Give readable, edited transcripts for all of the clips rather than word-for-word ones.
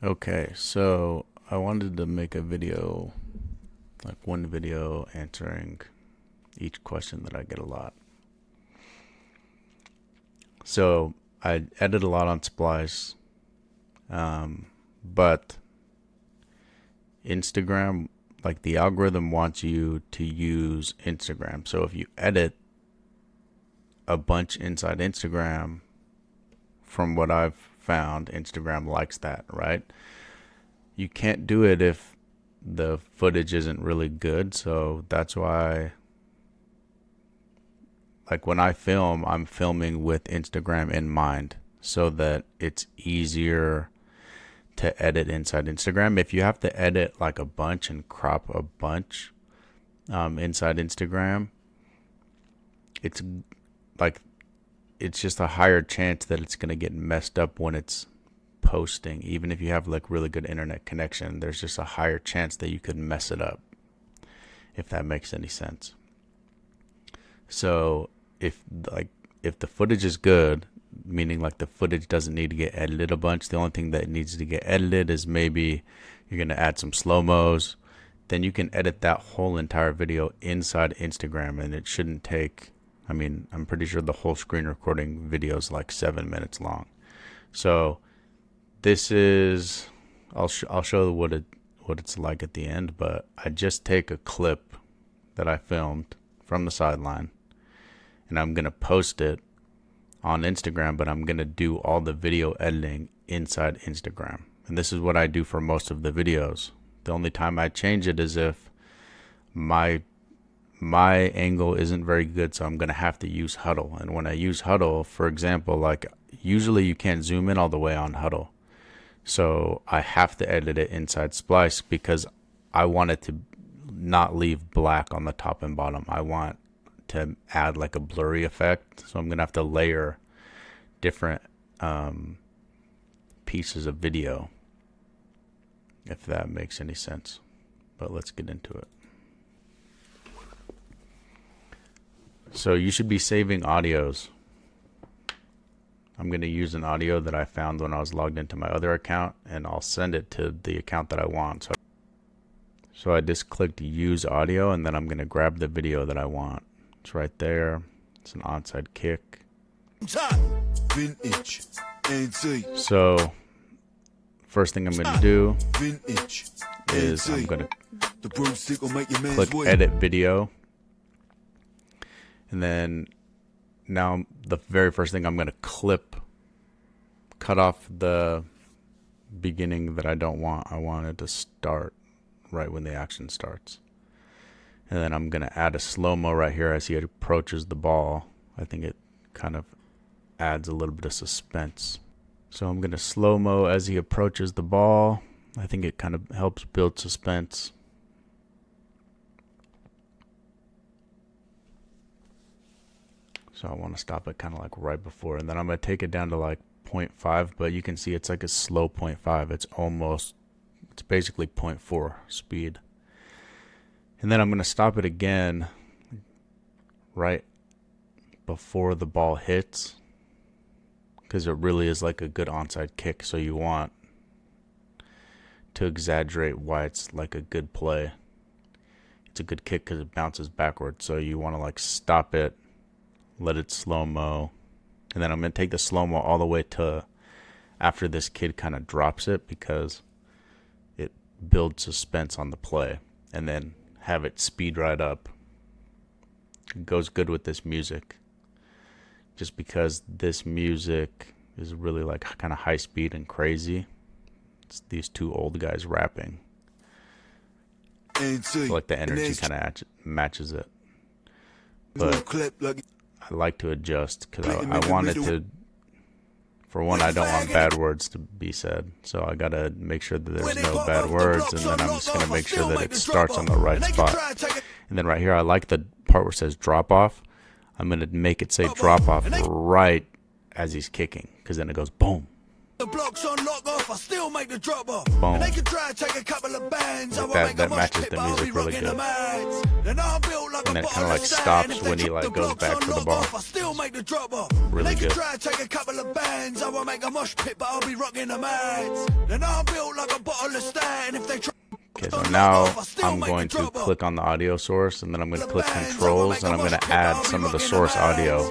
Okay, so I wanted to make a video, like one video answering each question that I get a lot. So I edit a lot on Splice, but Instagram, like the algorithm wants you to use Instagram. So if you edit a bunch inside Instagram, from what I've found, Instagram likes that, right? You can't do it if the footage isn't really good. So that's why, like when I film, I'm filming with Instagram in mind so that it's easier to edit inside Instagram. If you have to edit like a bunch and crop a bunch inside Instagram, it's like it's just a higher chance that it's going to get messed up when it's posting. Even if you have like really good internet connection, there's just a higher chance that you could mess it up, if that makes any sense. So if the footage is good, meaning like the footage doesn't need to get edited a bunch, the only thing that needs to get edited is maybe you're going to add some slow-mos, then you can edit that whole entire video inside Instagram, and it shouldn't take, I mean, I'm pretty sure the whole screen recording video is like 7 minutes long. So this is, I'll show what it's like at the end, but I just take a clip that I filmed from the sideline, and I'm going to post it on Instagram, but I'm going to do all the video editing inside Instagram. And this is what I do for most of the videos. The only time I change it is if my angle isn't very good, so I'm going to have to use Huddle. And when I use Huddle, for example, like usually you can't zoom in all the way on Huddle. So I have to edit it inside Splice because I want it to not leave black on the top and bottom. I want to add like a blurry effect. So I'm going to have to layer different pieces of video, if that makes any sense. But let's get into it. So you should be saving audios. I'm going to use an audio that I found when I was logged into my other account, and I'll send it to the account that I want. So I just clicked use audio, and then I'm going to grab the video that I want. It's right there. It's an onside kick. So first thing I'm going to do is I'm going to click edit video. And then now the very first thing I'm going to cut off the beginning that I don't want. I want it to start right when the action starts. And then I'm going to add a slow-mo right here as he approaches the ball. I think it kind of adds a little bit of suspense. So I'm going to slow-mo as he approaches the ball. I think it kind of helps build suspense. So I want to stop it kind of like right before. And then I'm going to take it down to like 0.5, but you can see it's like a slow 0.5. It's basically 0.4 speed. And then I'm going to stop it again right before the ball hits, because it really is like a good onside kick. So you want to exaggerate why it's like a good play. It's a good kick because it bounces backwards. So you want to like stop it, let it slow-mo, and then I'm going to take the slow-mo all the way to after this kid kind of drops it, because it builds suspense on the play, and then have it speed right up. It goes good with this music, just because this music is really like kind of high speed and crazy. It's these two old guys rapping. So like the energy kind of matches it. But I like to adjust because I want it to, for one, I don't want bad words to be said. So I got to make sure that there's no bad words, and then I'm just going to make sure that it starts on the right spot. And then right here, I like the part where it says drop off. I'm going to make it say drop off right as he's kicking, because then it goes boom. The blocks on lock off, I still make the drop off. Boom. And they can try to take a couple of bands. That matches the music really good. And then it kind of like stops when he like goes back for the ball. I still make the drop off. Really good. Try to take a couple of bands. I won't make a mosh pit, but I'll be rocking the mats. Okay, so now I'm going to click on the audio source, and then I'm going to click controls, and I'm going to add some of the source audio.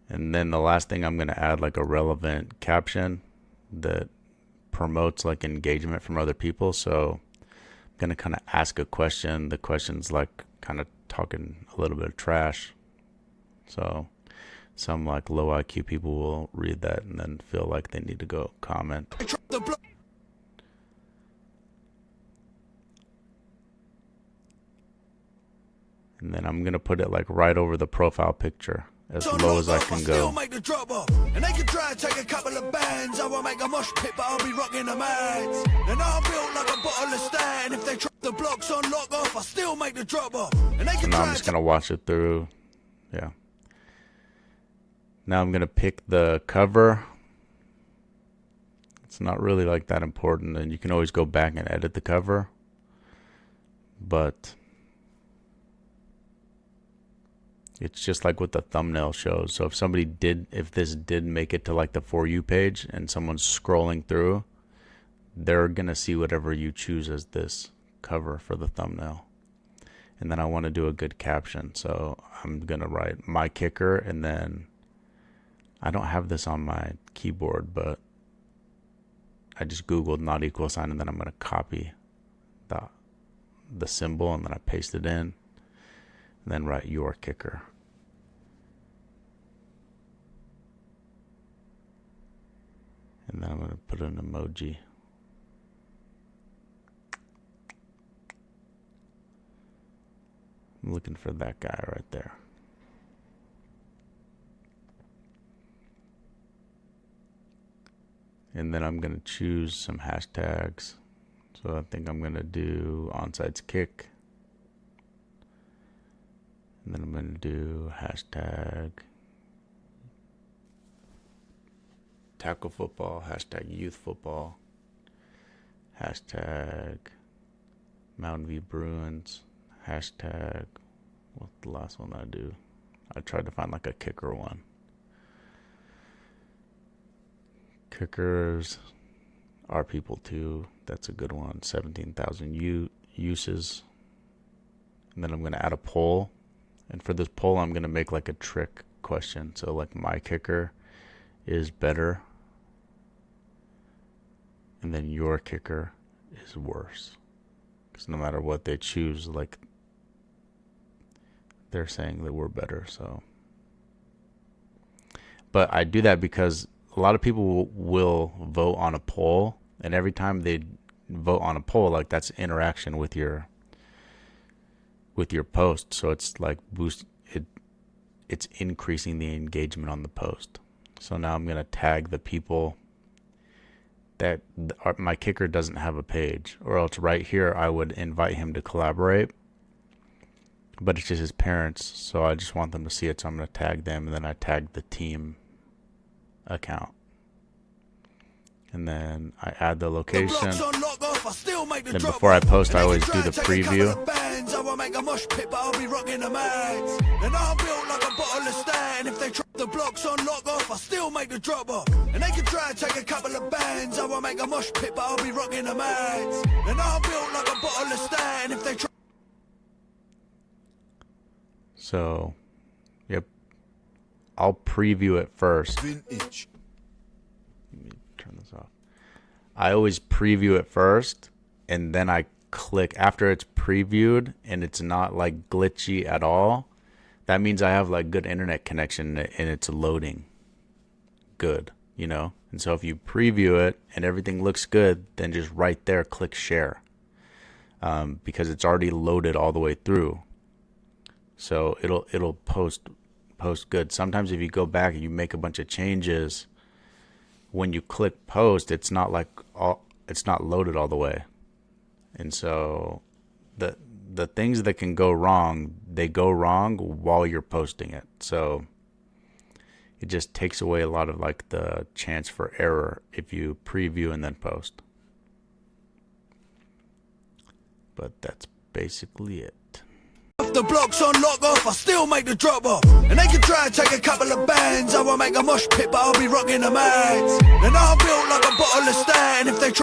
And then the last thing, I'm going to add like a relevant caption that promotes like engagement from other people. So I'm going to kind of ask a question. The question's like kind of talking a little bit of trash. So some like low IQ people will read that and then feel like they need to go comment. And then I'm gonna put it like right over the profile picture, as low as I can go. And they can try and take a couple of bands. I won't make a mosh pit, but I'll be rocking the mads. And I'm built like a bottle of stand. If they drop the blocks on lock off, I still make the drop off. And they can now I'm just gonna watch it through. Yeah. Now I'm gonna pick the cover. It's not really like that important, and you can always go back and edit the cover. But it's just like what the thumbnail shows. So if this did make it to like the For You page and someone's scrolling through, they're gonna see whatever you choose as this cover for the thumbnail. And then I want to do a good caption, so I'm gonna write my kicker, and then I don't have this on my keyboard, but I just googled not equal sign, and then I'm gonna copy the symbol, and then I paste it in. Then write your kicker. And then I'm going to put an emoji. I'm looking for that guy right there. And then I'm going to choose some hashtags. So I think I'm going to do onside kick. And then I'm going to do hashtag tackle football, hashtag youth football, hashtag Mountain View Bruins, hashtag, what's the last one I do? I tried to find like a kicker one. Kickers are people too. That's a good one. 17,000 uses. And then I'm going to add a poll. And for this poll, I'm going to make like a trick question. So like my kicker is better, and then your kicker is worse. Because no matter what they choose, like they're saying that we're better. So, but I do that because a lot of people will vote on a poll, and every time they vote on a poll, like that's interaction with your post. So it's like it's increasing the engagement on the post. So now I'm going to tag the people that my kicker doesn't have a page, or else right here I would invite him to collaborate, but it's just his parents, so I just want them to see it. So I'm going to tag them, and then I tag the team account, and then I add the location. Then before I post, I always do the preview. I won't make a mosh pit, but I'll be rocking the mads. And I'm built like a bottle of stand. If they drop the blocks on lock off, I still make the drop off. And they can try and take a couple of bands. I won't make a mosh pit, but I'll be rocking the mads. And I'm built like a bottle of stand. If they drop. So, yep. I'll preview it first. Vintage. Let me turn this off. I always preview it first, and then I click after it's previewed and it's not like glitchy at all. That means I have like good internet connection and it's loading good, you know. And so if you preview it and everything looks good, then just right there click share, because it's already loaded all the way through. So it'll post good. Sometimes if you go back and you make a bunch of changes, when you click post, it's not loaded all the way. And so the things that can go wrong, they go wrong while you're posting it. So it just takes away a lot of like the chance for error if you preview and then post. But that's basically it. the blocks on lock off, I still make the drop off. And they can try and take a couple of bands, I won't make a mosh pit, but I'll be rocking the mags. And I'm built like a bottle of Stan, if they try